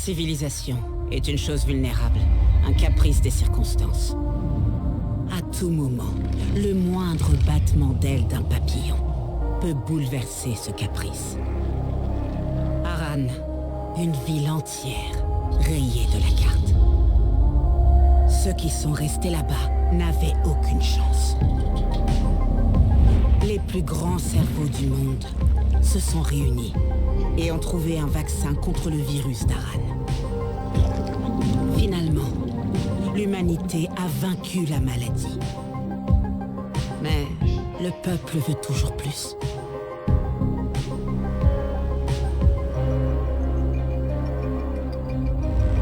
civilisation est une chose vulnérable, un caprice des circonstances. À tout moment, le moindre battement d'aile d'un papillon peut bouleverser ce caprice. Harran, une ville entière rayée de la carte. Ceux qui sont restés là-bas n'avaient aucune chance. Les plus grands cerveaux du monde se sont réunis et ont trouvé un vaccin contre le virus d'Harran. Finalement, l'humanité a vaincu la maladie. Mais le peuple veut toujours plus.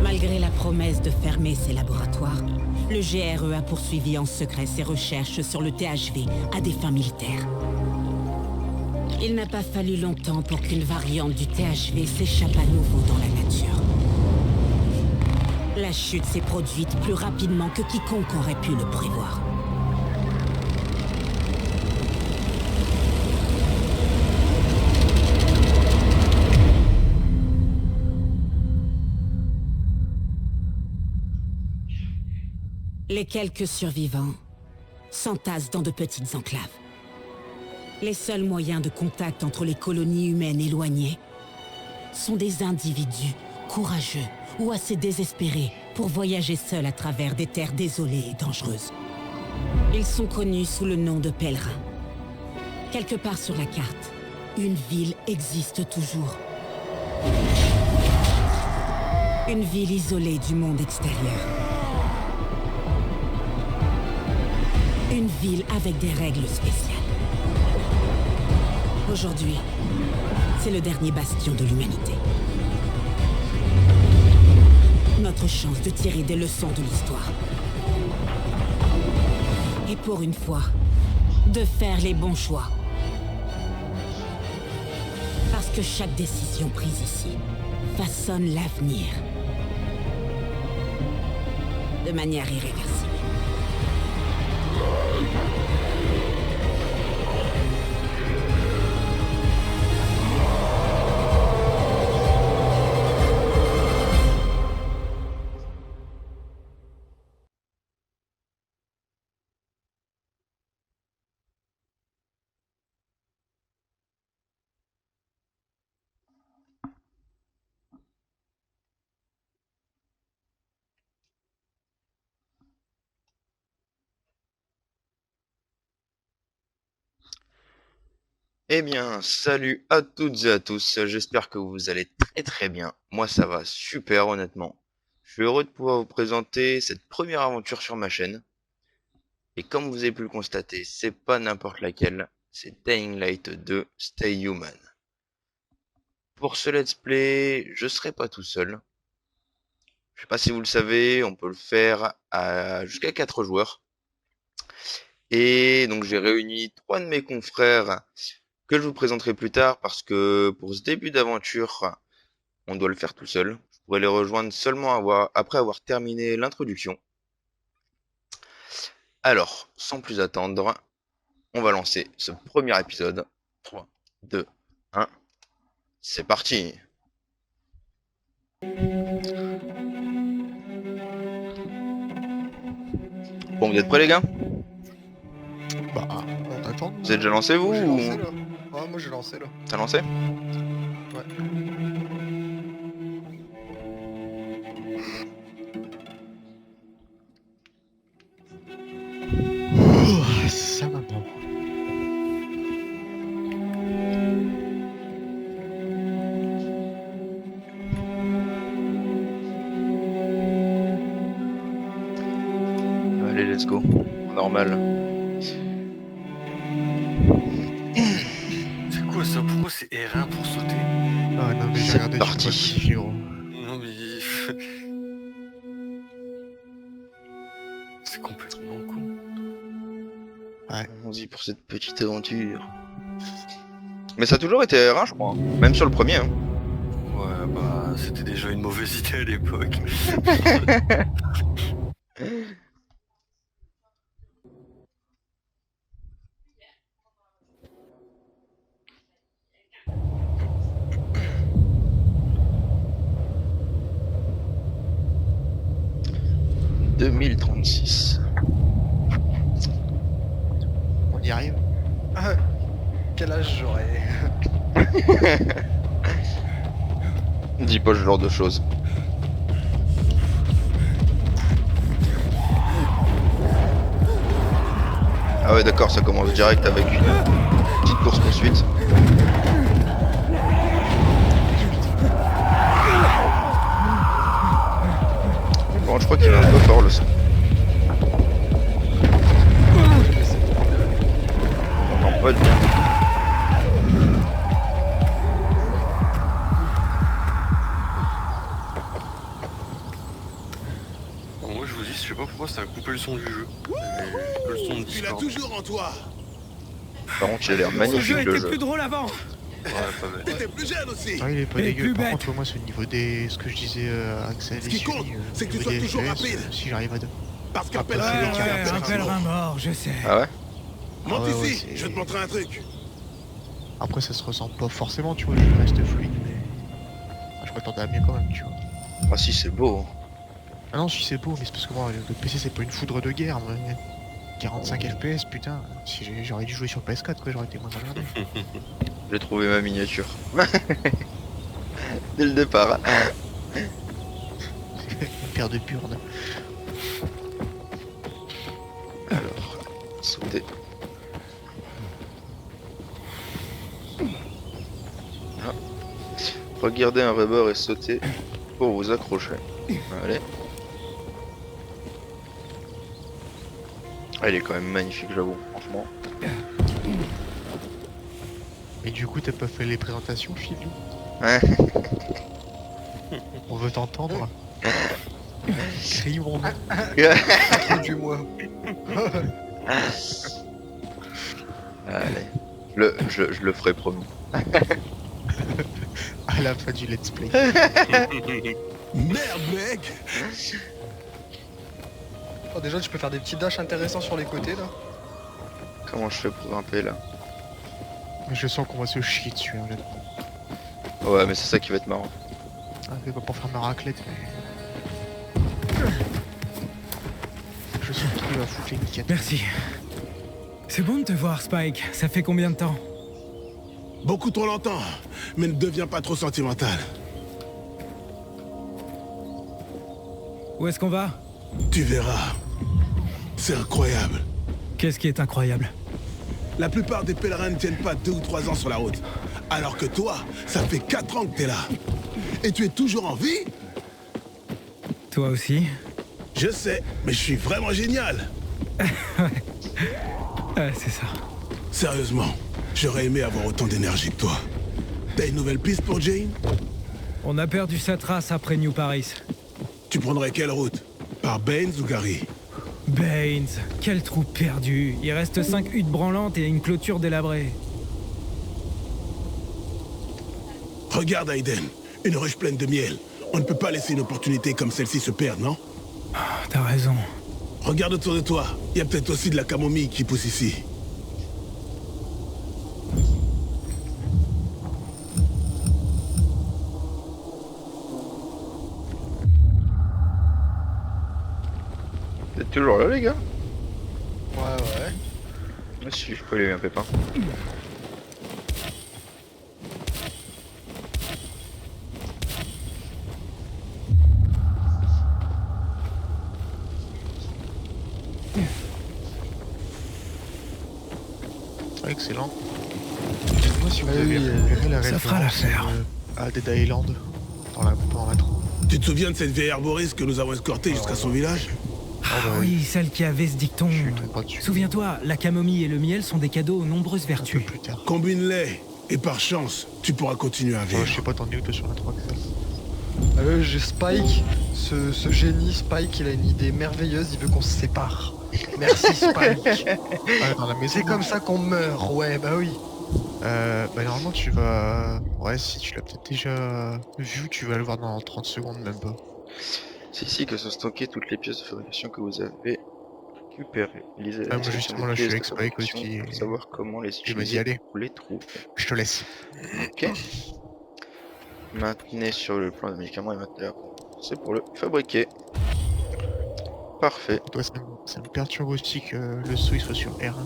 Malgré la promesse de fermer ses laboratoires, le GRE a poursuivi en secret ses recherches sur le THV à des fins militaires. Il n'a pas fallu longtemps pour qu'une variante du THV s'échappe à nouveau dans la nature. La chute s'est produite plus rapidement que quiconque aurait pu le prévoir. Les quelques survivants s'entassent dans de petites enclaves. Les seuls moyens de contact entre les colonies humaines éloignées sont des individus courageux ou assez désespérés pour voyager seuls à travers des terres désolées et dangereuses. Ils sont connus sous le nom de pèlerins. Quelque part sur la carte, une ville existe toujours. Une ville isolée du monde extérieur. Une ville avec des règles spéciales. Aujourd'hui, c'est le dernier bastion de l'humanité. Notre chance de tirer des leçons de l'histoire. Et pour une fois, de faire les bons choix. Parce que chaque décision prise ici façonne l'avenir. De manière irréversible. Eh bien, salut à toutes et à tous, j'espère que vous allez très très bien. Moi ça va super honnêtement. Je suis heureux de pouvoir vous présenter cette première aventure sur ma chaîne. Et comme vous avez pu le constater, c'est pas n'importe laquelle, c'est Dying Light 2 Stay Human. Pour ce let's play, je serai pas tout seul. Je sais pas si vous le savez, on peut le faire à jusqu'à 4 joueurs. Et donc j'ai réuni 3 de mes confrères que je vous présenterai plus tard parce que pour ce début d'aventure, on doit le faire tout seul. Je pourrais les rejoindre seulement après avoir terminé l'introduction. Alors, sans plus attendre, on va lancer ce premier épisode. 3, 2, 1, c'est parti. Bon, vous êtes prêts les gars? Bah, on attend. Vous êtes déjà lancé vous Moi j'ai ou... lancé là. Ouais, moi j'ai lancé là. T'as lancé? Ouais. Ça maman. Allez, let's go. Normal. C'est quoi ça? Pourquoi c'est R1 pour sauter? Ah non mais j'ai C'est regardé, tu peux parti. pas le modifier gros. Non mais... C'est complètement con. Allons-y pour cette petite aventure. Mais ça a toujours été R1 je crois. Même sur le premier. Hein. Ouais bah c'était déjà une mauvaise idée à l'époque. 2036. On y arrive. Ah, quel âge j'aurais? Dis pas ce genre de choses. Ah ouais d'accord, ça commence direct avec une petite course-poursuite. Bon, je crois qu'il est un peu fort le son. On n'en pas bien. Bon, moi je vous dis, je sais pas pourquoi ça a coupé le son du jeu. Et que le son de Tu l'as Discord. toujours en toi. Par contre, il a l'air Ce magnifique jeu le était jeu. plus drôle avant. Ouais, pas mal. T'étais plus jeune aussi. Ah, il est pas Et dégueu. plus Par bête. contre, moi, c'est au niveau des. Ce que je disais à Axel Ce et qui Sully, compte, c'est que tu niveau sois des toujours FPS, rapide. si j'arrive à deux. Parce qu'un Ah, pèlerin ouais, est ouais, un un pèlerin mort, je sais. Ah ouais? Monte Ah ouais, ici, ouais, je vais te montrer un truc. Après, ça se ressemble pas forcément, tu vois, le jeu reste fluide, mais. Ah, je m'attendais à mieux quand même, tu vois. Ah si, c'est beau. Ah non, si c'est beau, mais c'est parce que moi, le PC, c'est pas une foudre de guerre, mais 45 FPS, putain. Si j'aurais dû jouer sur PS4, quoi, j'aurais été moins emmerdé. J'ai trouvé ma miniature. Dès le départ. Une paire de burnes. Alors, sauter. Ah. Regardez un rubber et sauter pour vous accrocher. Allez. Ah, il est quand même magnifique, j'avoue, franchement. Et du coup, t'as pas fait les présentations, Philou? Ouais. On veut t'entendre. Crie mon nom. Introduis-moi. Allez. Je le ferai promis. À la fin du let's play. Merde, mec. Oh, déjà, tu peux faire des petits dashs intéressants sur les côtés là. Comment je fais pour grimper là? Je sens qu'on va se chier dessus, honnêtement. Ouais, mais c'est ça qui va être marrant. Ah, c'est pas pour faire ma raclette, mais. Je sens qu'il va foutre les niquettes. Merci. C'est bon de te voir, Spike. Ça fait combien de temps? Beaucoup trop longtemps, mais ne deviens pas trop sentimental. Où est-ce qu'on va? Tu verras. C'est incroyable. Qu'est-ce qui est incroyable? La plupart des pèlerins ne tiennent pas 2 ou 3 ans sur la route. Alors que toi, ça fait 4 ans que t'es là. Et tu es toujours en vie? Toi aussi? Je sais, mais je suis vraiment génial. Ouais, c'est ça. Sérieusement, j'aurais aimé avoir autant d'énergie que toi. T'as une nouvelle piste pour Jane? On a perdu sa trace après New Paris. Tu prendrais quelle route? Par Baines ou Gary? Baines, quel trou perdu. Il reste 5 huttes branlantes et une clôture délabrée. Regarde Aiden, une ruche pleine de miel. On ne peut pas laisser une opportunité comme celle-ci se perdre, non? T'as raison. Regarde autour de toi, il y a peut-être aussi de la camomille qui pousse ici. Vous êtes toujours là, les gars? Ouais. Ah si, je peux aller un pépin. Excellent. Dites-moi si vous Ah avez oui, repéré la ça fera référence l'affaire. à Dead Island dans la trompe. Tu te souviens de cette vieille arboriste que nous avons escortée jusqu'à son village? Ah oui, celle qui avait ce dicton. Je suis tombé pas dessus. Souviens-toi, la camomille et le miel sont des cadeaux aux nombreuses Un peu vertus. plus tard. Combine-les, et par chance, tu pourras continuer à Oh, vivre. je sais pas, t'en es où toi sur la 3 Axel? J'ai Spike, ce génie Spike, il a une idée merveilleuse, il veut qu'on se sépare. Merci Spike. Ah, dans la maison. C'est comme ça qu'on meurt, ouais, bah oui. Bah normalement tu vas... Ouais, si tu l'as peut-être déjà vu, tu vas le voir dans 30 secondes, même pas. C'est ici que sont stockées toutes les pièces de fabrication que vous avez récupérées. Lisez la Ah, moi, description justement, des là, je suis pièces de avec Spike fabrication aussi, pour et- savoir comment les Il m'a dit, utiliser allez. ou les trouver. Je te laisse. Ok. Maintenez sur le plan de médicaments et matériaux. C'est pour le fabriquer. Parfait. Toi, ça me perturbe aussi que le saut il soit sur R1. Alors,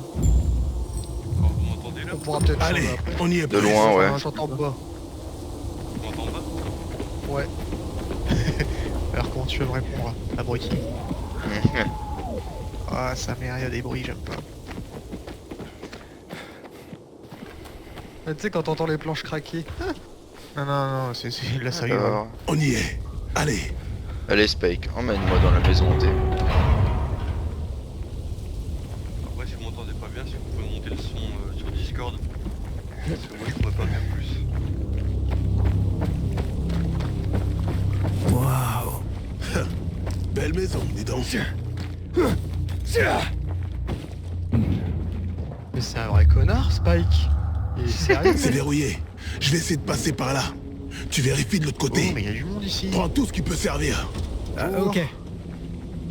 vous m'entendez là? On pourra peut-être Allez, changer après. on y est De presque. loin, ouais. J'entends pas. Vous m'entendez pas? Ouais. Alors comment tu veux me répondre, abruti? Ah, sa mère, il y a des bruits, j'aime pas. Tu sais, quand t'entends les planches craquer. Non, non, non, c'est là, ça y va. Alors, On y est. Allez. allez Spike, emmène-moi dans la maison hantée. Après, si vous m'entendez pas bien, si vous pouvez monter le son sur Discord. Parce que moi, je pourrais pas faire plus. Waouh. Belle maison, dis donc. Mais c'est un vrai connard, Spike. Il est sérieux. C'est verrouillé. Je vais essayer de passer par là. Tu vérifies de l'autre Oh, côté. mais il y a du monde ici. Prends tout ce qui peut servir. Ah, ok.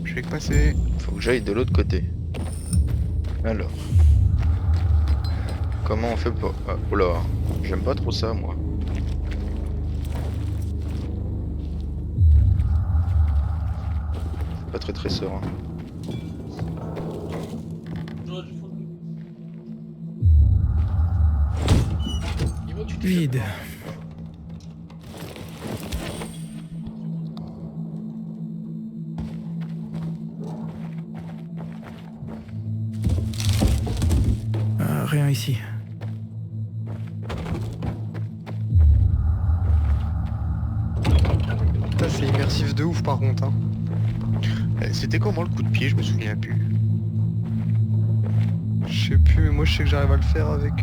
Je vais que passer. Faut que j'aille de l'autre côté. Alors. Comment on fait pour... Ah, oula, j'aime pas trop ça, moi. Pas très serein. Vide. Rien ici. Putain, c'est immersif de ouf par contre. Hein. C'était comment le coup de pied? Je me souviens plus. Je sais plus, mais moi je sais que j'arrive à le faire avec.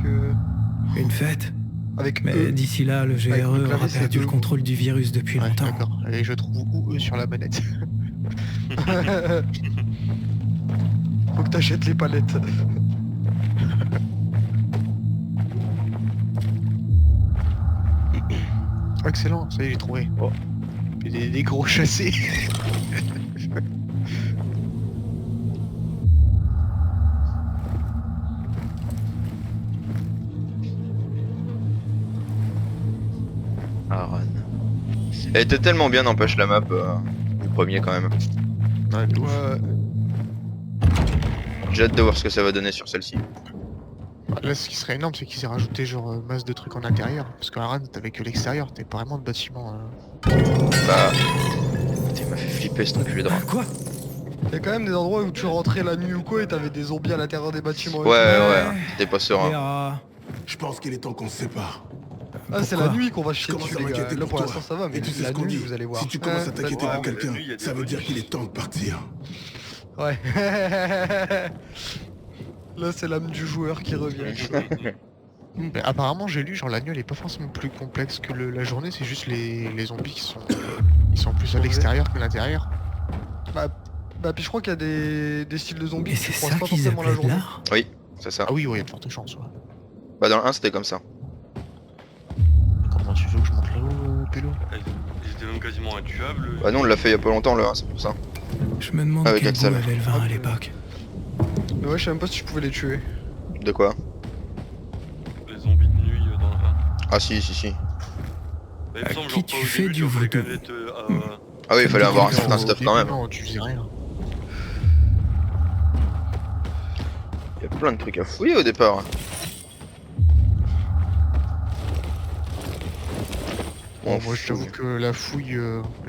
Une fête. Avec Mais eux. d'ici là, le Avec GRE le aura clavier, c'est perdu le deux. contrôle du virus depuis Ouais, longtemps. d'accord. Allez, je trouve où sur la manette. Faut que t'achètes les palettes. Excellent, ça y est, j'ai trouvé. Oh. Des gros chassés. Aran. Elle était tellement bien, n'empêche la map du premier quand même. Ouais, de ouf. J'ai hâte de voir ce que ça va donner sur celle-ci. Là, ce qui serait énorme, c'est qu'ils aient rajouté genre masse de trucs en intérieur. Parce qu'à Aran, t'avais que l'extérieur, t'es pas vraiment de bâtiment. Bah... Tu m'as fait flipper ce enculé de rat. Quoi? Y'a quand même des endroits où tu rentrais la nuit ou quoi et t'avais des zombies à l'intérieur des bâtiments. Ouais, ouais, t'es pas serein. Vera. Je pense qu'il est temps qu'on se sépare. Ah, c'est la Pourquoi? nuit qu'on va Je chier commence dessus, à les gars. m'inquiéter Là, pour pour l'instant, toi. ça va, mais Et tu sais la ce qu'on nuit, dit. vous allez voir. Si tu commences à t'inquiéter d'accord. pour quelqu'un, la nuit, il y a des ça veut dire bonus. qu'il est temps de partir. Ouais. Là, c'est l'âme du joueur qui revient. Mais apparemment, j'ai lu, genre la nuit, elle est pas forcément plus complexe que la journée, c'est juste les zombies qui sont, ils sont plus à Ouais. l'extérieur que à l'intérieur. Bah, puis je crois qu'il y a des styles de zombies Et qui c'est croisent ça pas qu'ils forcément la appelaient de journée. l'art? Oui, c'est ça. Ah oui, ouais, il y a de fortes chances, ouais. Bah dans le 1 c'était comme ça. Comment tu veux que je monte là-haut, Pélo? Ils étaient même quasiment intuables. Bah nous on l'a fait il y a pas longtemps le 1, c'est pour ça. Je me demande Avec quel goût Axel. avait le vin à l'époque. Mais ouais, je sais même pas si tu pouvais les tuer. De quoi? Les zombies de nuit dans le 1. Ah si. Bah, il me À semble, qui genre, tu pas au fais début, du tu vois, les voodoo? canettes Ah oui, il fallait avoir un Non, certain au stuff début, quand même. Non, tu faisais rien. Il y a plein de trucs à fouiller au départ. Bon, On moi, je t'avoue fouille. que la fouille,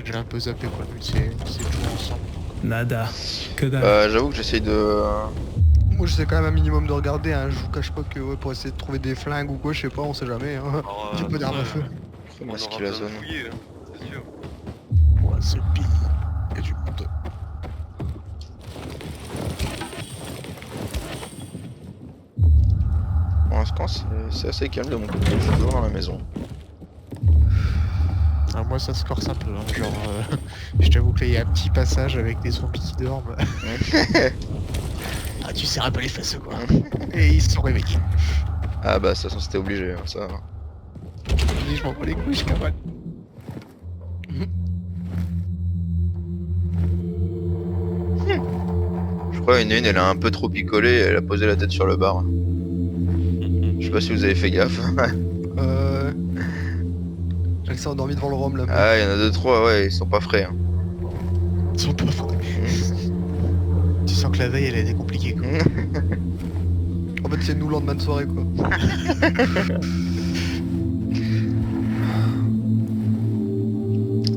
j'ai un peu zappé, quoi. Le but, c'est de jouer ensemble. Nada. Que dalle. J'avoue que j'essaye de... Moi, j'essaie quand même un minimum de regarder, hein. Je vous cache pas que ouais, pour essayer de trouver des flingues ou quoi, je sais pas, on sait jamais. Hein. Alors, Petit peu d'armes à feu. On Comment est-ce aura qu'il a plein de zone? fouillés, hein, c'est sûr. Ouais, c'est pile. Il y a du monde. Pour l'instant c'est assez calme de mon côté, je suis toujours dans la maison. Ah, moi, ça se corse un peu. Hein. Genre, je t'avoue que là, il y a un petit passage avec des zombies qui dorment. Ah, tu serres un peu les fesses, quoi. Et ils se sont réveillés. Ah bah de toute façon c'était obligé, hein, ça... Je dis, je m'en bats les couilles, je cavale. Je crois une elle a un peu trop picolé et elle a posé la tête sur le bar. Je sais pas si vous avez fait gaffe. Elle s'est endormie devant le rhum là. Ah il y en a 2-3, ouais, ils sont pas frais. Hein. Ils sont pas vrais. sens que la veille, elle a été compliquée, quoi. En fait, c'est nous le lendemain de soirée, quoi.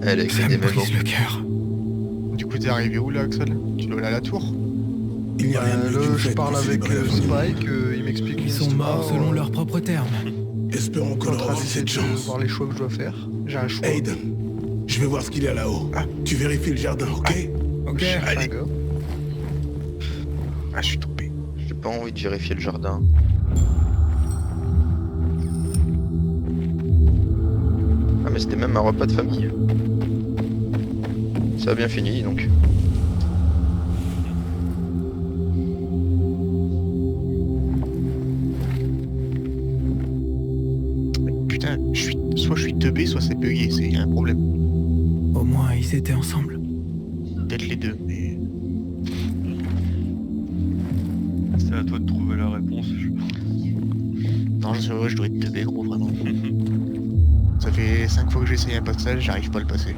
Elle a écrit Ça des me mémos. brise le cœur. Du coup, t'es arrivé où, là, Axel? Tu dois aller à la tour? Il n'y a rien de mieux que vous Là, je faites parle pour avec célébrer la fin du monde. Spike, il m'explique Ils sont morts selon leurs propres termes. Espérons qu'on aura aussi cette de chance. voir les choix que je dois faire. J'ai un choix. Aiden, je vais voir ce qu'il y a là-haut. Tu vérifies le jardin, ok? Ok. Je suis un allez. gars. Ah, je suis tombé. J'ai pas envie de vérifier le jardin. Ah mais c'était même un repas de famille. Ça a bien fini donc. Putain, soit je suis teubé, soit c'est bugué, c'est un problème. Au moins, ils étaient ensemble. Peut-être les deux, mais... C'est à toi de trouver la réponse, je pense. Non, c'est vrai, je dois être teubé, gros, vraiment. Ça fait 5 fois que j'ai essayé un passage, j'arrive pas à le passer.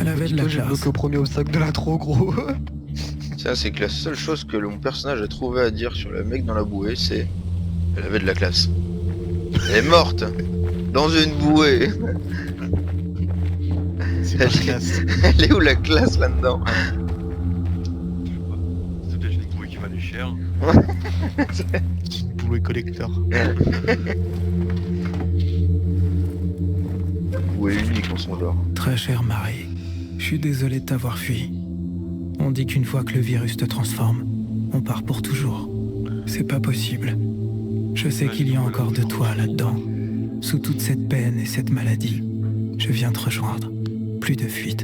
Elle avait de la Toi, j'ai classe. bloqué au premier obstacle de l'intro, gros. Ça c'est que la seule chose que mon personnage a trouvé à dire sur le mec dans la bouée c'est... Elle avait de la classe. Elle est morte dans une bouée. C'est pas Elle est- classe. Elle est où la classe là-dedans? C'est peut-être une bouée qui valait cher. C'est une bouée collector. Bouée unique en son genre. Très cher Marie, je suis désolé de t'avoir fui. On dit qu'une fois que le virus te transforme, on part pour toujours. C'est pas possible. Je sais qu'il y a encore de toi là-dedans. Sous toute cette peine et cette maladie, je viens te rejoindre. Plus de fuite.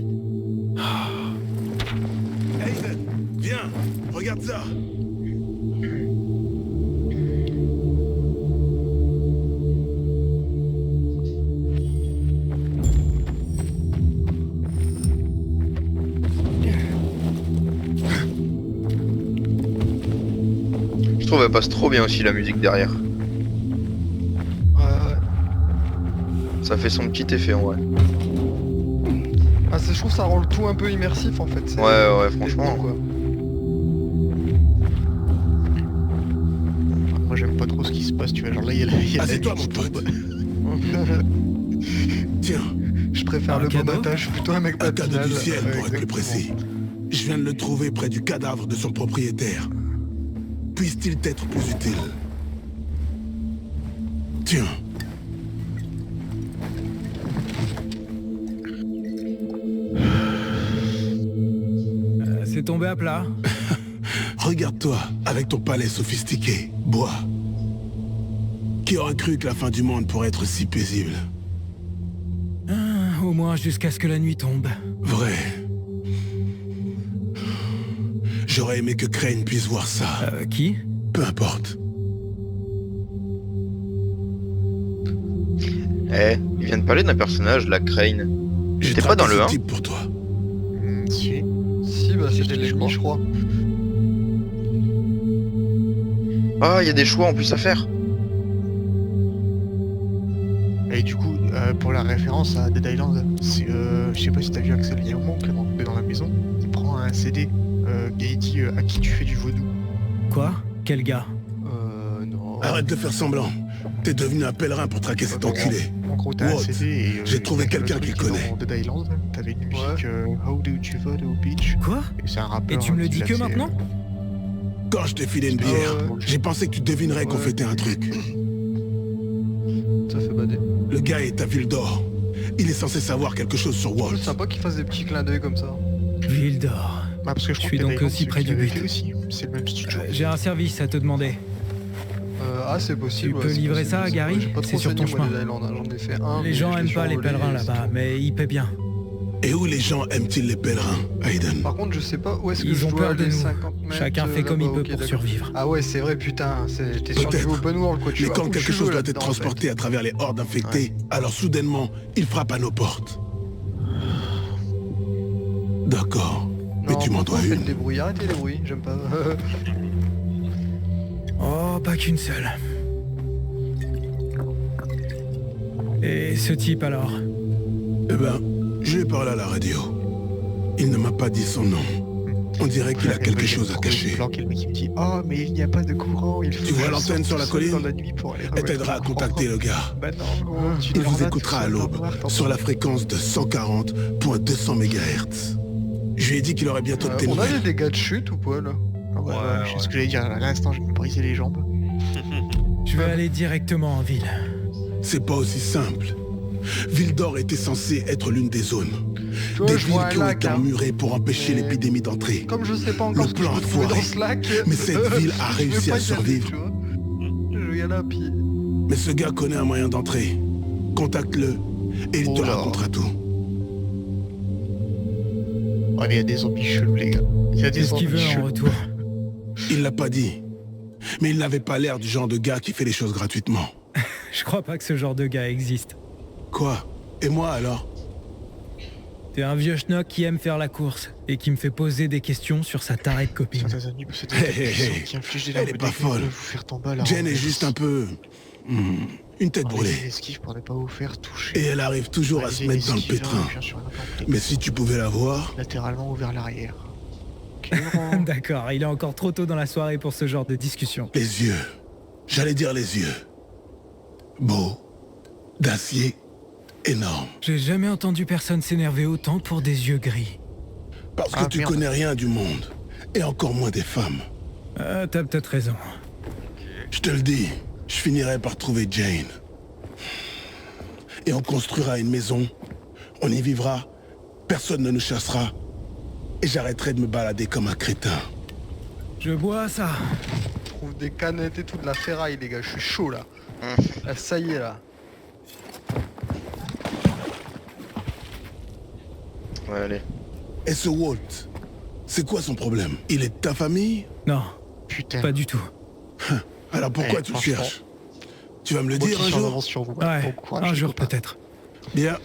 Aiden, viens, regarde ça. Je trouve elle passe trop bien aussi la musique derrière. Ouais. Ça fait son petit effet en vrai. Ah, je trouve que ça rend le tout un peu immersif en fait. Ouais, c'est franchement. bon, quoi. Moi, j'aime pas trop ce qui se passe, tu vois. Genre là, il y a la Assieds-toi, nuit mon qui tombe. pote. Tiens, Je préfère Un le cadeau bonnetage, je suis plutôt un mec un cadeau matinal. du ciel pour être plus exactement. précis. Je viens de le trouver près du cadavre de son propriétaire. Puisse-t-il t'être plus utile? Tiens, C'est tombé à plat. regarde-toi avec ton palais sophistiqué. Bois. Qui aurait cru que la fin du monde pourrait être si paisible? Au moins jusqu'à ce que la nuit tombe. Vrai. J'aurais aimé que Crane puisse voir ça. Qui? Peu importe. Eh, ils viennent parler d'un personnage, la Crane. J'ai J'étais pas dans traqué le ce 1. type pour toi. Si. Si, bah c'était Je l'ennemi, je crois. Ah, il y a des choix en plus à faire. Et du coup, pour la référence à Dead Island, c'est, je sais pas si t'as vu Axel, il y a un moment où Clément est dans la maison, il prend un CD, Gaëty, à qui tu fais du vaudou. Quoi? Quel gars? Non. Arrête de faire semblant. T'es devenu un pèlerin pour traquer cet enculé. En gros, t'as un What? CD et... J'ai trouvé quelqu'un qui connaît. Dans Dead Island, t'avais une musique How Do You Voodoo Beach, Quoi? et c'est un rappeur... Et tu me le qui dis l'a que fait, maintenant? Quand je t'ai filé une bière, j'ai pensé que tu devinerais qu'on Ouais. fêtait un truc. Ça fait bader. Le gars est à Ville d'Or. Il est censé savoir quelque chose sur Walt. C'est sympa qu'il fasse des petits clins d'œil comme ça. Ville d'or. Bah, parce que je Je crois suis que donc Dead Island, aussi c'est près lui qui du l'avait but. fait aussi. C'est le même studio. J'ai un service à te demander. Ah, c'est possible. Tu ouais, peux c'est livrer possible, ça, je sais Gary pas, j'ai pas C'est trop sur ton saigné, moi, chemin. Dead Island, hein, j'en ai fait un. Les mais gens je l'ai aiment pas les survolé, pèlerins et là-bas, c'est- mais il paie bien. Et où les gens aiment-ils les pèlerins, Aiden? Par contre, je sais pas où est-ce que Ils je ont dois peur de aller nous. 50 mètres. Chacun fait comme il là-bas, peut ok, pour d'accord. survivre. Ah ouais, c'est vrai, putain. T'es sur du Peut-être. open world, quoi. Tu Mais vas quand où quelque je chose veux doit être là-dedans, en transporté à travers les hordes infectées, alors soudainement, il frappe à nos portes. D'accord. fait. Mais Non, tu m'en dois franchement, faites une. des bruits, arrêtez les bruits, j'aime pas. Oh, pas qu'une seule. Et ce type alors? Eh ben, je lui ai parlé à la radio. Il ne m'a pas dit son nom. On dirait qu'il a quelque chose à cacher. Et le mec il me dit oh mais il n'y a pas de courant, il faut Tu vois que je l'antenne sorte sur la tout seul colline? dans la nuit pour aller Elle t'aidera à contacter le gars. Bah non gros, tu Il leur vous vas écoutera tout à seul dans le l'aube, noir, t'entends. sur la fréquence de 140.200 MHz. Je lui ai dit qu'il aurait bientôt de tes On a des nouvelles. dégâts de chute ou pas là? Ah ouais, Ouais, je sais ce que j'allais dire, à l'instant je vais me briser les jambes. Je vais aller directement en ville. C'est pas aussi simple. Ville d'Or était censée être l'une des zones. Tu vois, Des je villes vois un qui ont lac, été hein. emmurées pour empêcher Mais- l'épidémie d'entrer. Comme je sais pas encore Le ce que je plan peux a trouver dans foiré. ce lac. Mais cette ville a je réussi vais pas à y aller, survivre. tu vois. Je vais y aller à pied. Mais ce gars connaît un moyen d'entrer. Contacte-le et il te Oh là. racontera tout. Ouais mais il y a des zombies chelous les gars. Il y a des Qu'est-ce qu'il zombies veut en chelous. retour? Il l'a pas dit. Mais il n'avait pas l'air du genre de gars qui fait les choses gratuitement. Je crois pas que ce genre de gars existe. Quoi? Et moi alors? T'es un vieux schnock qui aime faire la course et qui me fait poser des questions sur sa tarée de copine. Certains ennemis peuvent se Hey, hey, puissants hey. qui infligent des Elle est larmes pas d'aigre et folle. peuvent vous faire tomber à la Jen est renverse. juste un peu... une tête Enlevez brûlée. l'esquive pour ne pas vous faire toucher. Et elle arrive toujours à se Enlevez mettre dans le l'esquive, pétrin. bien sûr, n'importe quoi. Mais si tu pouvais la voir... Latéralement ou vers l'arrière. Ok, Laurent. D'accord, il est encore trop tôt dans la soirée pour ce genre de discussion. Les yeux. J'allais dire les yeux. Beau. D'acier. Énorme. J'ai jamais entendu personne s'énerver autant pour des yeux gris. Parce que Ah, tu merde. connais rien du monde. Et encore moins des femmes. T'as peut-être raison. Je te le dis, je finirai par trouver Jane. Et on construira une maison. On y vivra. Personne ne nous chassera. Et j'arrêterai de me balader comme un crétin. Je bois ça. Je trouve des canettes et tout, de la ferraille les gars, je suis chaud là. Ah, ça y est là. Ouais, allez. Et ce Walt, c'est quoi son problème? Il est de ta famille? Non, Putain. pas du tout. Alors pourquoi Eh, tu le franchement, cherches? Tu vas me le Moi dire qui un suis en jour? avance sur vous. Ouais, Bon courage, un les jour copains. peut-être. Bien.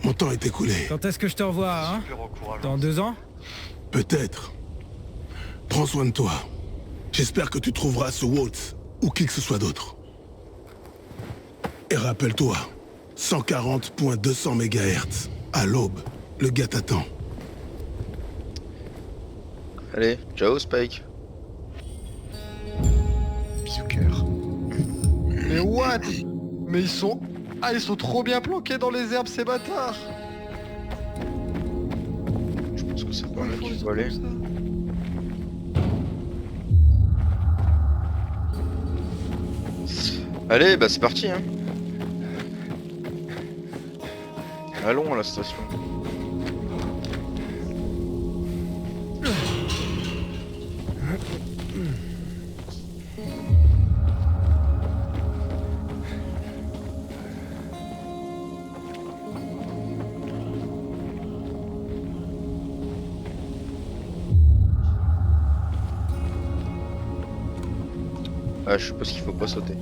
Mon temps est écoulé. Quand est-ce que je te revois, hein? Super encourageant. Dans 2 ans? Peut-être. Prends soin de toi. J'espère que tu trouveras ce Walt ou qui que ce soit d'autre. Et rappelle-toi, 140.200 MHz. À l'aube, le gars t'attend. Allez, ciao Spike. Bisous cœur. Mais what? Mais ils sont... Ah, ils sont trop bien planqués dans les herbes ces bâtards. Je pense que c'est par là Ils qu'il sont faut aller. comme ça. Allez, bah c'est parti hein. Allons à la station. Ah, je suppose qu'il faut pas sauter.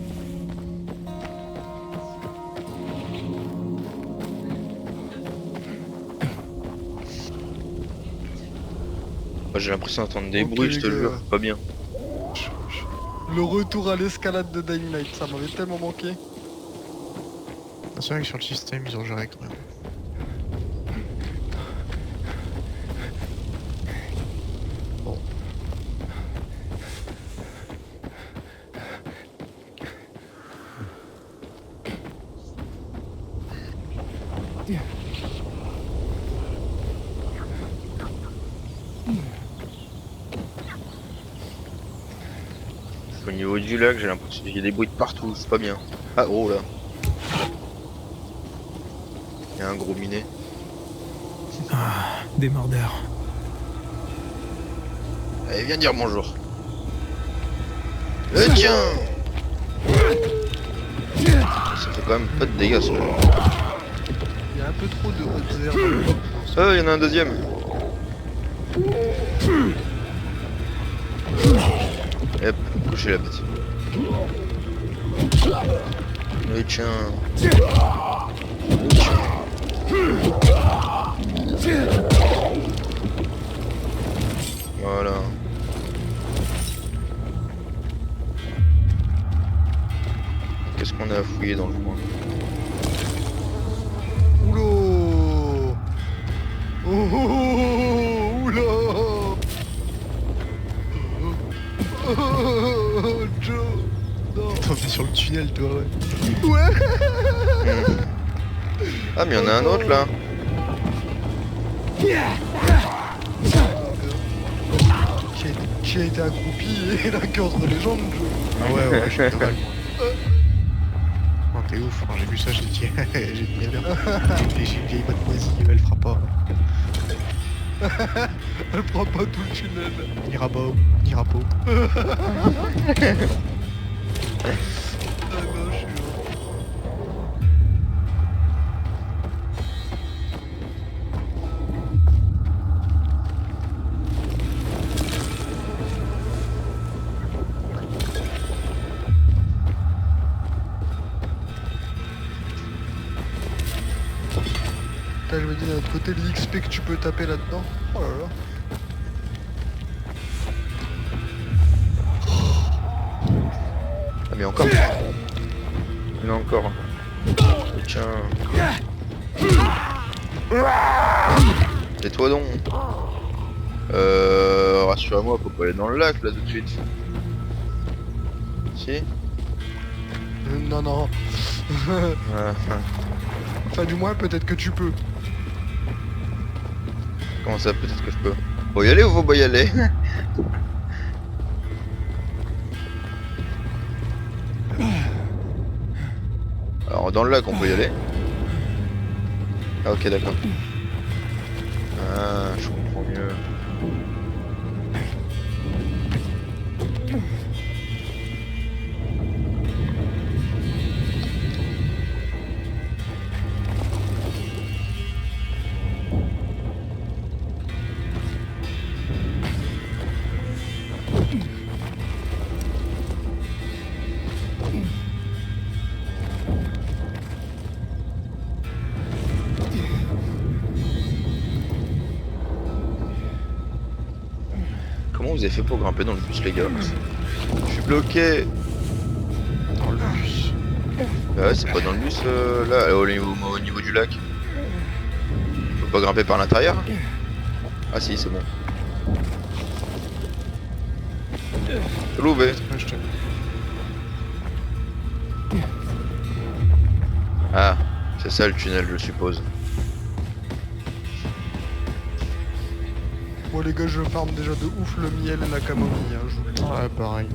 Moi, j'ai l'impression d'entendre des Ok, bruits, je te les gars. jure, pas bien. Le retour à l'escalade de Dying Light, ça m'avait tellement manqué. C'est vrai que sur le système ils ont géré quand même. Bon. Au niveau du lac, j'ai l'impression qu'il y a des bruits de partout, c'est pas bien. Ah, oh là. Il y a un gros minet. Des mordeurs. Allez, viens dire bonjour. Tiens. Ça fait quand même pas de dégâts, ça. Il y a un peu trop de hautes herbes. Ah, il y en a un deuxième. Hop, coucher la bête. Et tiens. Voilà. Qu'est-ce qu'on a à fouiller dans le coin? Oh, oula. Oh, Joe. Non. Attends, t'es sur le tunnel, toi, ouais. Ouais. Ah, mais il y en a un autre là. Qui a été accroupi et la queue entre les jambes, Joe. Ah ouais, je suis pas mal. Non, t'es ouf, quand j'ai vu ça, j'ai dit, j'ai dit, bien. J'ai une vieille boîte moisie, elle fera pas. Elle prend pas tout le tunnel. N'ira pas, n'ira pas. Ah non, je suis Putain, je me dis d'un autre côté l'XP que tu peux taper là-dedans. Oh là là. Ah, mais encore. Il y en a encore. Et tiens. Et toi donc. Rassure-moi, faut pas aller dans le lac là tout de suite. Si. Non, non. Ah, Enfin, du moins, peut-être que tu peux. comment ça, peut-être que je peux. Faut y aller ou faut pas y aller? Alors dans le lac on peut y aller. Ah ok d'accord. Ah je comprends mieux. Comment vous avez fait pour grimper dans le bus les gars? Je suis bloqué. Dans le bus. Bah ouais c'est pas dans le bus là au niveau du lac. On peut pas grimper par l'intérieur? Ah si c'est bon. Louvé. Ouais, je te... Ah c'est ça le tunnel je suppose. Bon, les gars, je farme déjà de ouf le miel et la camomille. Hein, je vous le dis. Ouais, pareil. De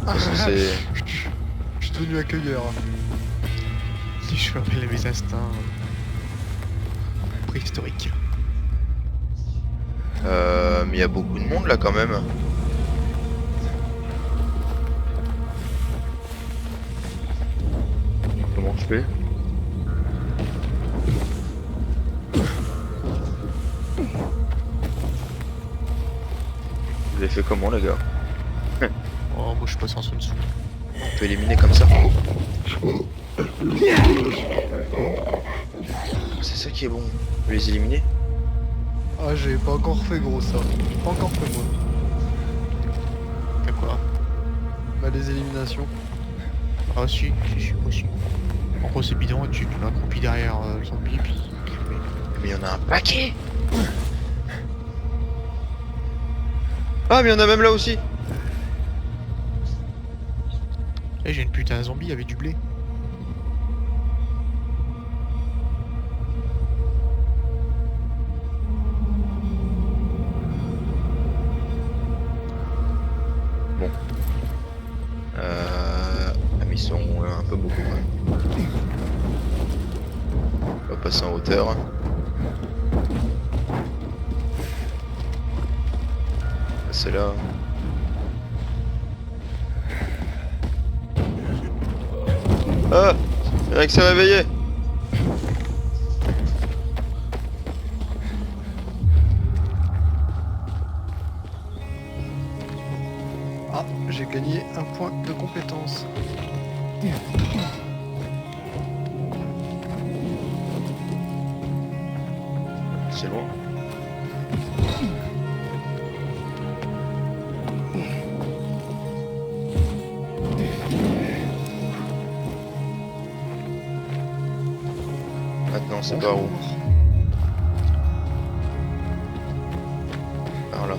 toute façon, c'est... Je suis devenu accueilleur. Je rappelle mes instincts préhistoriques. Mais il y a beaucoup de monde là quand même. Comment je fais? Vous avez fait comment les gars? Oh, moi je passe en dessous. On peut éliminer comme ça. C'est ça qui est bon. On peut les éliminer. Ah, j'ai pas encore fait gros ça. J'ai pas encore fait moi. T'as quoi? Bah, les éliminations. Ah si, aussi. En gros c'est bidon, tu l'accroupis derrière le zombie puis... Mais il y en a un paquet. Ah mais il y en a même là aussi. Eh j'ai une putain de zombie avec du blé. Bon. Mais ils sont un peu beaucoup quand même. On va passer en hauteur. C'est là. Ah! Eric s'est réveillé! Ah, j'ai gagné un point de compétence. C'est loin. Maintenant c'est par où? Par là.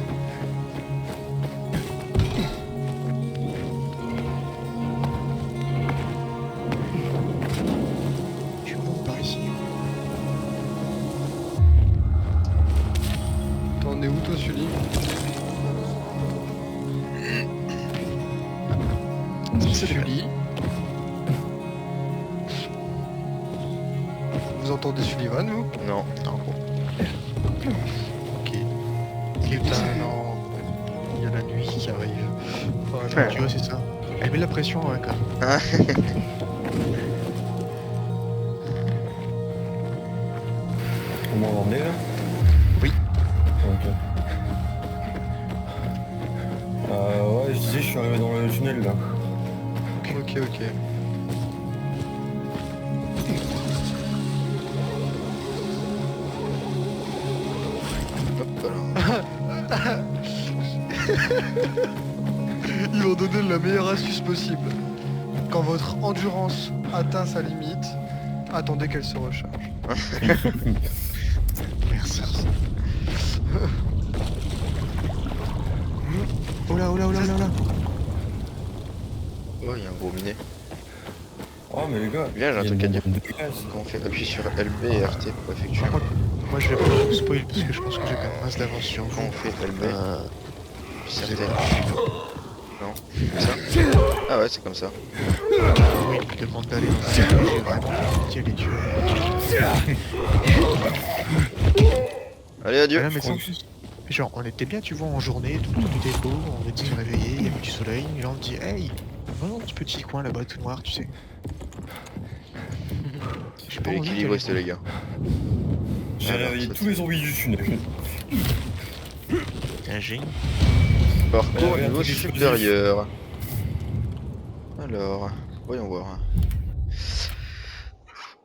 Tu remontes par ici. T'en es où toi, Sully? Sully. Vous entendez Sullivan, vous? Non. Non, bon. Ok. Putain, non. Il y a la nuit qui arrive. Voilà, tu vois, c'est ça. Elle met la pression, ouais, quand même. Vous m'entendez là? Oui. Ok. Ouais, je disais, je suis arrivé dans le tunnel là. Ok, ok. Hop là. Ils vont donner la meilleure astuce possible. Quand votre endurance atteint sa limite, attendez qu'elle se recharge. Merci. Oh là, oh là, oh là, oh là, oh là. Oh, il y a un gros minet. Oh, mais les gars, Bien, j'ai un il y a truc à une dire. bombe de glace. Quand on fait appuyer sur LB et RT pour effectuer. Par contre, moi je vais pas vous spoil parce que je pense que j'ai quand même masse d'avance sur Quand vous. on fait LB, puis vous RT. êtes- Non, comme ça. Ah ouais, c'est comme ça. Oui, il me demande d'aller dans un j'ai vraiment envie d'y aller, tu vois. Allez, adieu. Voilà, mais sans- Genre, on était bien, tu vois, en journée, tout était beau, on était se réveiller, il y avait du soleil, et là on me dit, hey, va dans ce petit coin là-bas tout noir, tu sais. Je peux l'équilibrer, c'était les gars. J'ai Alors, réveillé ça, tous les zombies du tunnel. Un génie. Parcours Ouais, niveau un truc supérieur. Alors, voyons voir.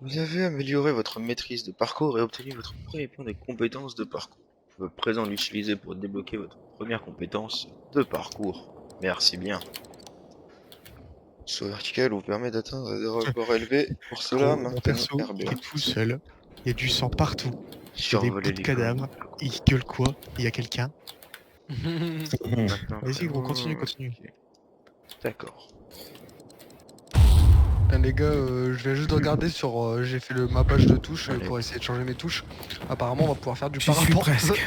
Vous avez amélioré votre maîtrise de parcours et obtenu votre premier point de compétence de parcours. Vous pouvez à présent l'utiliser pour débloquer votre première compétence de parcours. Merci bien. Saut vertical vous permet d'atteindre des records élevés. Pour cela, Mon maintenez perso, RB. il est tout seul, il y a du sang partout, il y a des Survoler bouts de les cadavres, il gueule quoi, il y a quelqu'un. Maintenant, Vas-y gros, continue, continue. Ok. D'accord. Putain, les gars, je vais juste regarder sur. J'ai fait le mappage de touches Allez. pour essayer de changer mes touches. Apparemment, on va pouvoir faire du J'y suis parapente. presque.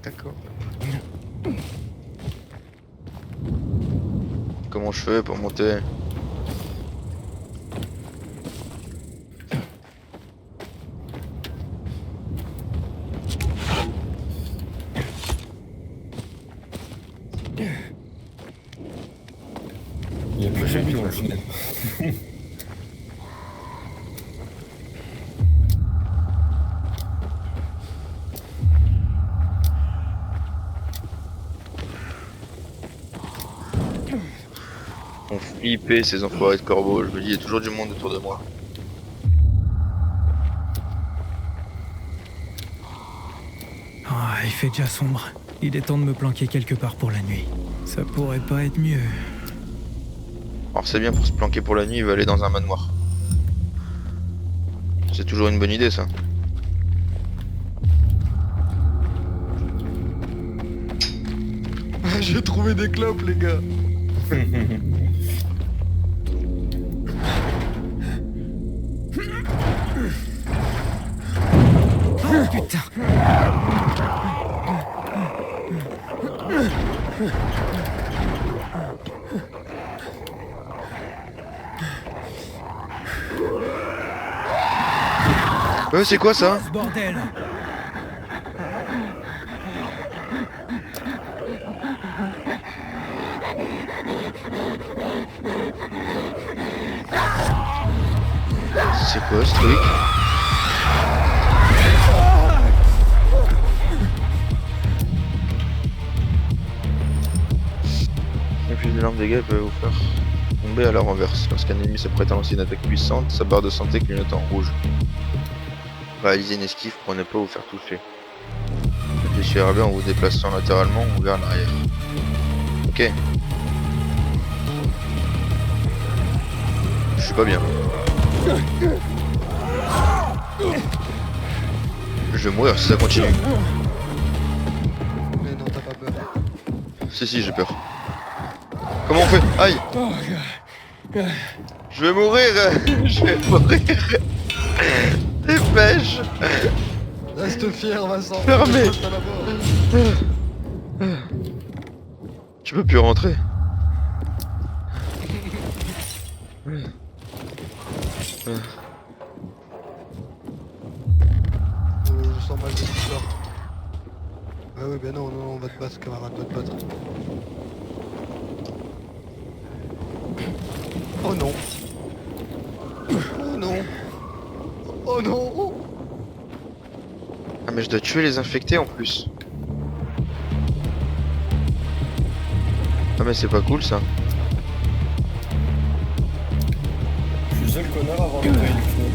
D'accord. Comment je fais pour monter? Il y a plus jamais dans le tunnel. On flippé ces enfoirés de corbeaux, je me dis, il y a toujours du monde autour de moi. Ah, il fait déjà sombre. Il est temps de me planquer quelque part pour la nuit. Ça pourrait pas être mieux. Alors c'est bien pour se planquer pour la nuit, il va aller dans un manoir. C'est toujours une bonne idée ça. J'ai trouvé des clopes, les gars. Oh putain! C'est quoi ça? Ce bordel! C'est quoi ce truc? Une plus d'énormes dégâts peut vous faire tomber à la renverse. Lorsqu'un ennemi s'apprête à lancer une attaque puissante, sa barre de santé clignote en rouge. Réalisez une esquive pour ne pas vous faire toucher. Réfléchissez à RB en vous déplaçant latéralement ou vers l'arrière. Ok. Je suis pas bien. Je vais mourir si ça continue. Si, j'ai peur. Comment on fait? Aïe! Je vais mourir! Je vais mourir! Dépêche! Reste fier, Vincent. Fermé. Reste à la mort. Tu peux plus rentrer. Je sens mal de tout ça. Ouais, ben non, on va te battre, camarade, on va te battre. Oh non. Oh non. Oh non. Ah mais je dois tuer les infectés en plus. Ah mais c'est pas cool ça. Je suis le seul connard à avoir nettoyé le tunnel.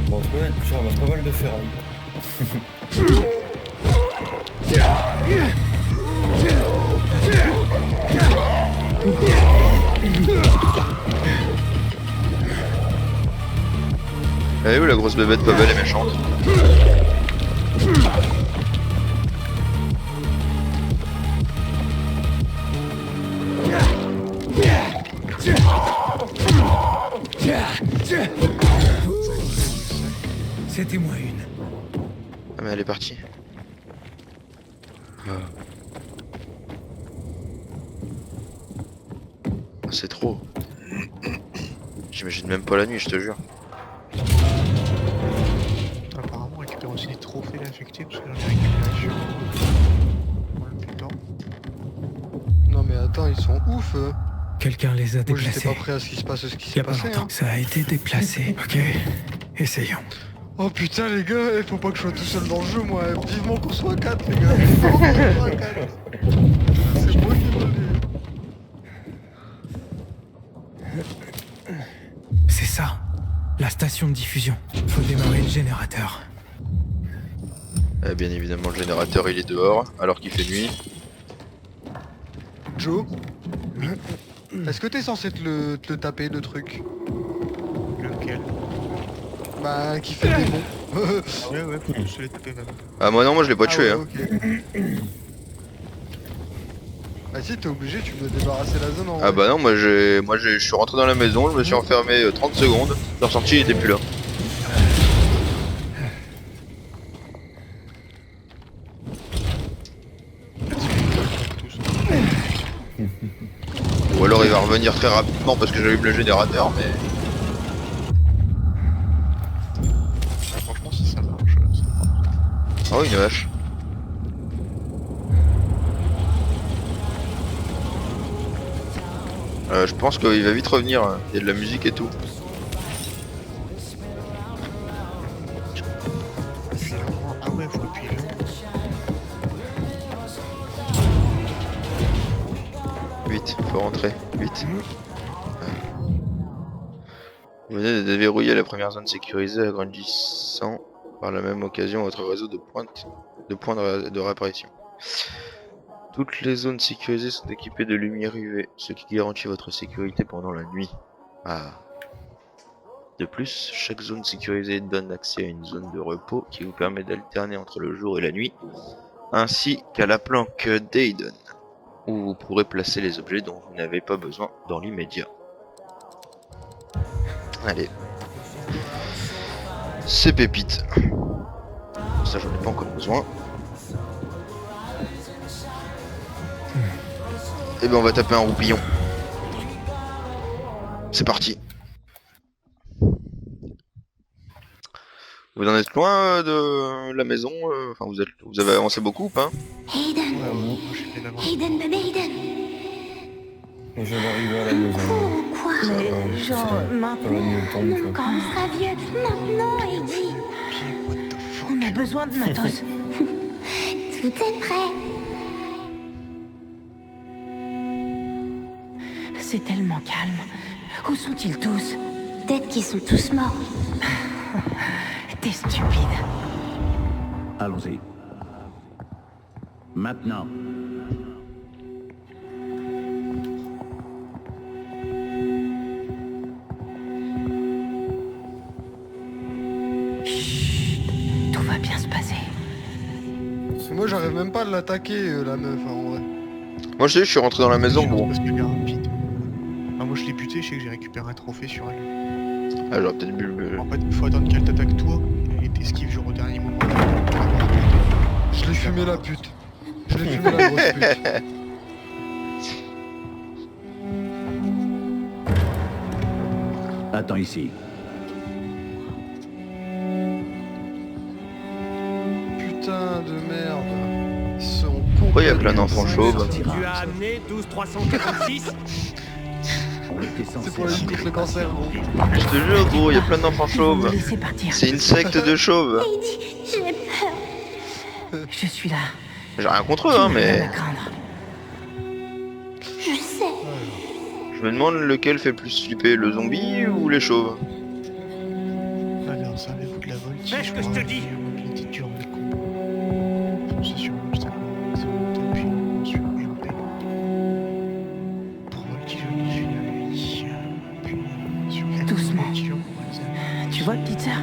Bon, en tout cas, je ramasse pas mal de ferraille. Elle est où la grosse bébête pas belle et méchante? C'était moi une. Ah mais elle est partie. Ah, c'est trop. J'imagine même pas la nuit, je te jure. Apparemment, on récupère aussi des trophées d'infectés parce que j'en ai récupéré sur. Le plus temps. Non mais attends, ils sont ouf. Quelqu'un les a Moi j'étais déplacés. pas prêt à ce qui se passe, ce qui Il y s'est a pas passé. longtemps. Hein. Ça a été déplacé. Ok. Essayons. Oh putain les gars, il faut pas que je sois tout seul dans le jeu moi. Vivement qu'on soit 4 les gars. Vivement qu'on soit 4. C'est moi qui veux dire. C'est ça. La station de diffusion. Faut démarrer le générateur. Bien évidemment le générateur il est dehors alors qu'il fait nuit. Joe, est-ce que t'es censé te le taper le truc? Lequel? Bah qui fait des bons. Ouais, faut tous les taper même. Ah moi non, moi je l'ai pas tué ouais, hein. ok. Bah si t'es obligé, tu dois débarrasser la zone en Ah bah non, je suis rentré dans la maison, je me suis enfermé 30 secondes, je suis ressorti, il était plus là. Ou alors il va revenir très rapidement parce que j'allume le générateur, mais... Ah, franchement, si ça marche, ça marche. Oh une vache. Je pense qu'il va vite revenir, hein. Il y a de la musique et tout. C'est vraiment. Ah ouais, faut appuyer long. Vite, faut rentrer, vite. Vous venez de déverrouiller la première zone sécurisée, agrandissant par la même occasion votre réseau de points de réapparition. Toutes les zones sécurisées sont équipées de lumière UV, ce qui garantit votre sécurité pendant la nuit. Ah. De plus, chaque zone sécurisée donne accès à une zone de repos qui vous permet d'alterner entre le jour et la nuit, ainsi qu'à la planque d'Aiden, où vous pourrez placer les objets dont vous n'avez pas besoin dans l'immédiat. Allez. C'est pépite. Ça j'en ai pas encore besoin. Et ben on va taper un roupillon. C'est parti. Vous en êtes loin de la maison, enfin vous avez avancé beaucoup ou pas? Aiden, Ouais, moi j'ai bien avancé. Aiden, bébé Aiden. Et je vais arriver à la maison. Quoi? Mais Genre maintenant? Non, quand on sera vieux. Maintenant, Eddie. What the fuck? On a besoin de matos. Tout est prêt. C'est tellement calme. Où sont-ils tous? Peut-être qu'ils sont tous morts. T'es stupide. Allons-y. Maintenant. Chut, tout va bien se passer. C'est Moi j'arrive même pas à l'attaquer la meuf en vrai. Moi je sais, je suis rentré dans la maison, gros. Parce qu'elle est rapide. Ah, moi je l'ai buté, je sais que j'ai récupéré un trophée sur elle. Ah, j'aurais peut-être bu le... En fait, il faut attendre qu'elle t'attaque toi et t'esquives genre au dernier moment. Je l'ai fumé la pute. Je l'ai fumé la grosse pute. Attends ici. Putain de merde. Ils sont Pourquoi il y a plein d'enfants chauves? Tu as amené 12346? C'est pour la lutte contre le cancer, gros. Je te jure, gros, il y a plein d'enfants chauves. Laissez partir. C'est une secte de chauves. Heidi, j'ai peur. Je suis là. J'ai rien contre eux, hein, Tu n'as rien mais... à craindre. Je sais. Je me demande lequel fait plus flipper, le zombie ou les chauves? Alors, servez-vous de la voltige. Fais ce que je te dis. Mobilité durant le combat. Foncez sur l'obstacle, puis ensuite grimper. Pour voltige, puis sur Doucement. Tu vois, petite sœur?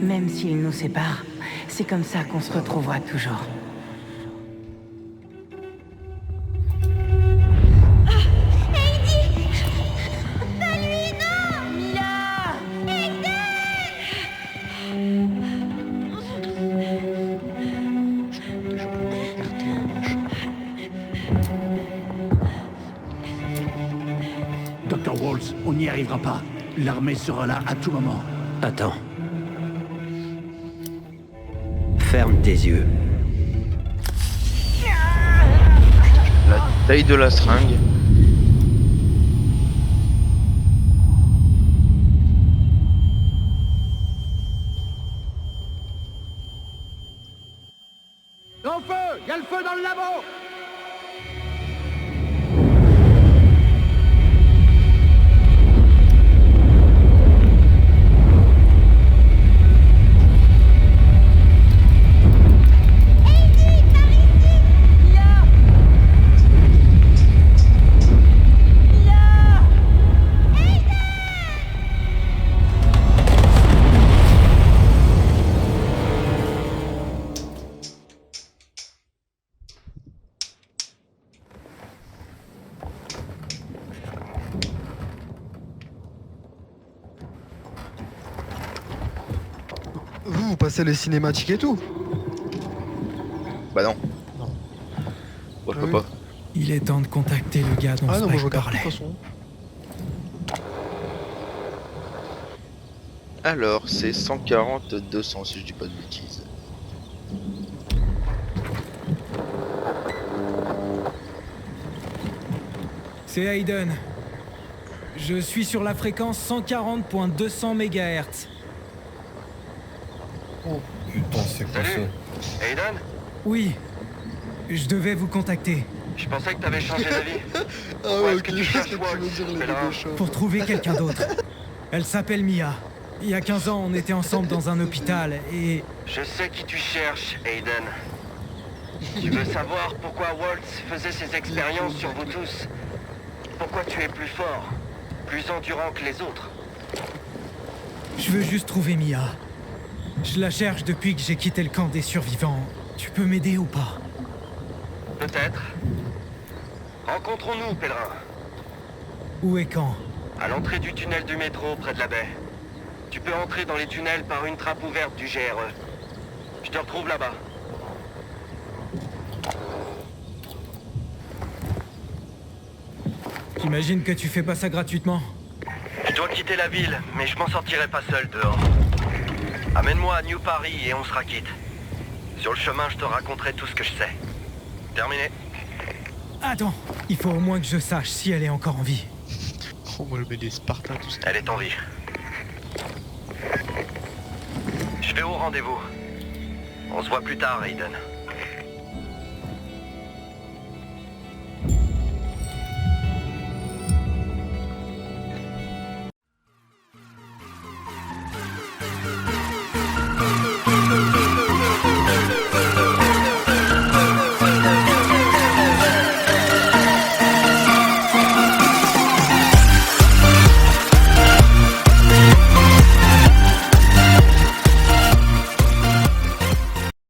Même s'ils nous séparent, c'est comme ça qu'on se retrouvera toujours. Dr. Waltz, on n'y arrivera pas. L'armée sera là à tout moment. Attends. Ferme tes yeux. La taille de la seringue. En feu! Il y a le feu dans le labo! Vous passez les cinématiques et tout? Bah non. Non. Moi je Ah peux oui. pas. Il est temps de contacter le gars dont Ah non, moi je Spike regarde de parlait. toute façon. Alors, c'est 140-200 si je dis pas de bêtises. C'est Hayden. Je suis sur la fréquence 140.200 MHz. Oh putain, c'est quoi Salut. ça? Aiden? Oui, je devais vous contacter Je pensais que t'avais changé d'avis. Ah Pourquoi ouais, est-ce ok, que tu je sais cherches ce que tu veux Waltz, dire, les pèlerin bébés chauves. pour trouver quelqu'un d'autre. Elle s'appelle Mia. Il y a 15 ans, on était ensemble dans un hôpital et... Je sais qui tu cherches, Aiden. Tu veux savoir pourquoi Waltz faisait ses expériences sur vous tous? Pourquoi tu es plus fort, plus endurant que les autres? Je veux juste trouver Mia. Je la cherche depuis que j'ai quitté le camp des survivants. Tu peux m'aider ou pas? Peut-être. Rencontrons-nous, pèlerin. Où et quand? À l'entrée du tunnel du métro, près de la baie. Tu peux entrer dans les tunnels par une trappe ouverte du GRE. Je te retrouve là-bas. J'imagine que tu fais pas ça gratuitement. Je dois quitter la ville, mais je m'en sortirai pas seul dehors. Amène-moi à New Paris et on sera quitte. Sur le chemin, je te raconterai tout ce que je sais. Terminé. Attends, il faut au moins que je sache si elle est encore en vie. Oh, moi je mets des Spartans, tout ça. Elle est en vie. Je vais au rendez-vous. On se voit plus tard, Aiden.